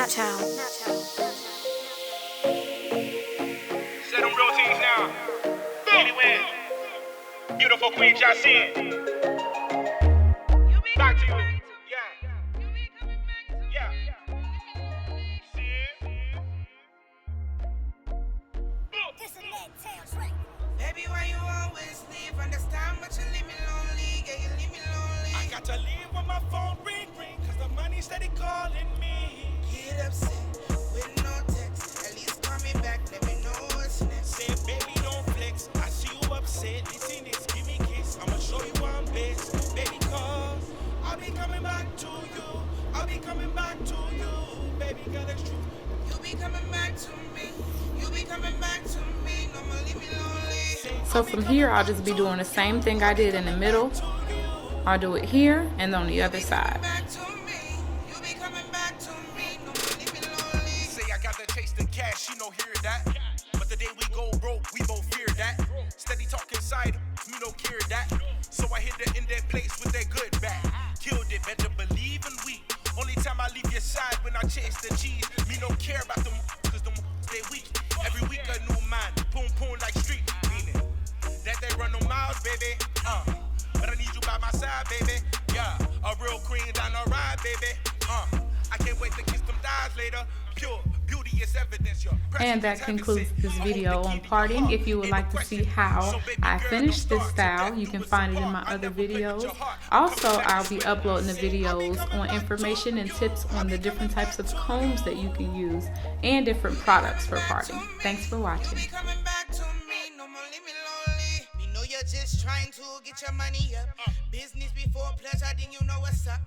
Natural. Set them routines now. Anyway, beautiful Queen Jacinth. Back to you. Yeah. Baby, why you always leave? Understand, but you leave me lonely. Yeah, you leave me lonely. I got to leave when my phone ring, cause the money steady calling me. Get upset with no text. At least call me back, let me know what's next. Say, baby, don't flex. I see you upset. Listen this, give me a kiss. I'ma show you I'm best. Baby, cause I'll be coming back to you. I'll be coming back to you. Baby, girl, it's true. You be coming back to me. You be coming back to me. No more leave me lonely. So from here, I'll just be doing the same thing I did in the middle. I'll do it here and on the other side. You be coming back to me. No more leave me lonely. Say I got to chase the cash, you know, hear that. But the day we go broke, we both fear that. Steady talk inside, me no care that. So I hit the in that place with that good back. Killed it, better believe in we. Only time I leave your side when I chase the cheese. Me no care about them, cause them they weak. Every week a new man, boom boom like street. Meaning that they run no miles, baby. But I need you by my side, baby. Yeah, a real queen down the ride, baby. I can't wait to kiss them thighs later. Pure beauty is evidence. And that concludes this video on parting. If you would like to see how I finished this style, you can find it in my other videos. Also, I'll be uploading the videos on information and tips on the different types of combs that you can use and different products for parting. Thanks for watching. You're just trying to get your money up. Business before pleasure, then you know what's up.